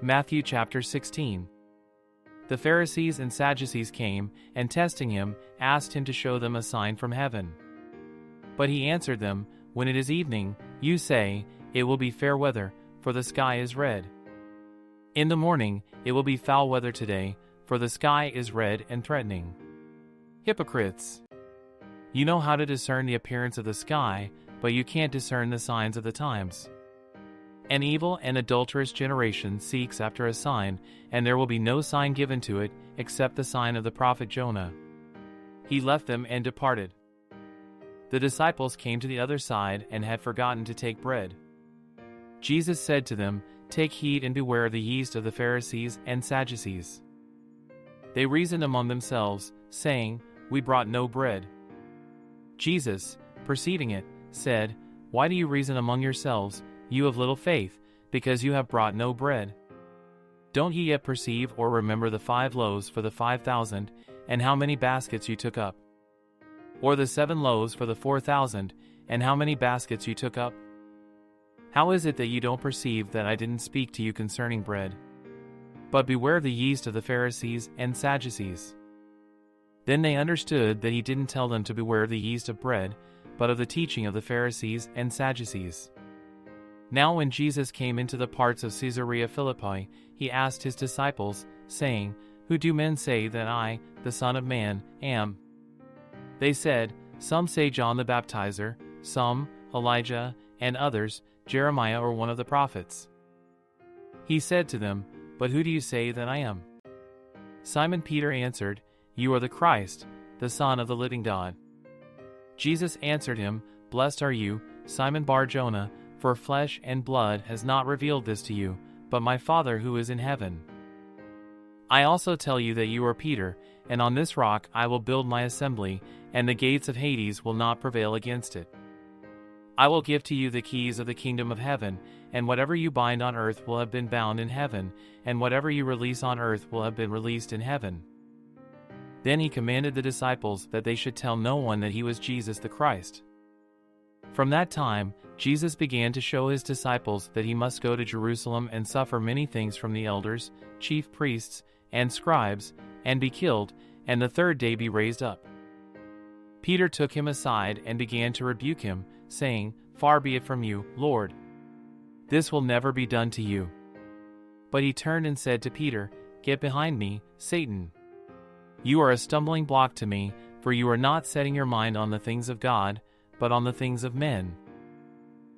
Matthew chapter 16. The Pharisees and Sadducees came, and testing him, asked him to show them a sign from heaven. But he answered them, When it is evening, you say, It will be fair weather, for the sky is red. In the morning, it will be foul weather today, for the sky is red and threatening. Hypocrites! You know how to discern the appearance of the sky, but you can't discern the signs of the times. An evil and adulterous generation seeks after a sign, and there will be no sign given to it, except the sign of the prophet Jonah. He left them and departed. The disciples came to the other side and had forgotten to take bread. Jesus said to them, Take heed and beware of the yeast of the Pharisees and Sadducees. They reasoned among themselves, saying, We brought no bread. Jesus, perceiving it, said, Why do you reason among yourselves, you of little faith, because you have brought no bread? Don't ye yet perceive or remember the 5 loaves for the 5,000, and how many baskets you took up? Or the 7 loaves for the 4,000, and how many baskets you took up? How is it that you don't perceive that I didn't speak to you concerning bread? But beware of the yeast of the Pharisees and Sadducees. Then they understood that he didn't tell them to beware of the yeast of bread, but of the teaching of the Pharisees and Sadducees. Now when Jesus came into the parts of Caesarea Philippi, he asked his disciples, saying, Who do men say that I, the Son of Man, am? They said, Some say John the Baptizer, some, Elijah, and others, Jeremiah or one of the prophets. He said to them, But who do you say that I am? Simon Peter answered, You are the Christ, the Son of the living God. Jesus answered him, Blessed are you, Simon Bar-Jonah, for flesh and blood has not revealed this to you, but my Father who is in heaven. I also tell you that you are Peter, and on this rock I will build my assembly, and the gates of Hades will not prevail against it. I will give to you the keys of the kingdom of heaven, and whatever you bind on earth will have been bound in heaven, and whatever you release on earth will have been released in heaven. Then he commanded the disciples that they should tell no one that he was Jesus the Christ. From that time, Jesus began to show his disciples that he must go to Jerusalem and suffer many things from the elders, chief priests, and scribes, and be killed, and the 3rd day be raised up. Peter took him aside and began to rebuke him, saying, Far be it from you, Lord. This will never be done to you. But he turned and said to Peter, Get behind me, Satan. You are a stumbling block to me, for you are not setting your mind on the things of God, but on the things of men.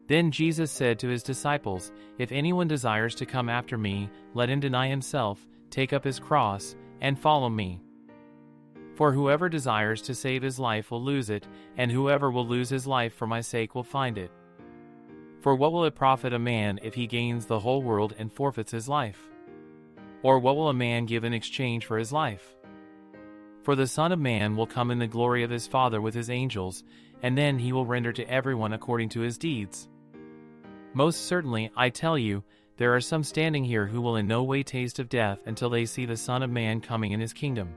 Then Jesus said to his disciples, If anyone desires to come after me, let him deny himself, take up his cross, and follow me. For whoever desires to save his life will lose it, and whoever will lose his life for my sake will find it. For what will it profit a man if he gains the whole world and forfeits his life? Or what will a man give in exchange for his life? For the Son of Man will come in the glory of his Father with his angels, and then he will render to everyone according to his deeds. Most certainly, I tell you, there are some standing here who will in no way taste of death until they see the Son of Man coming in his kingdom.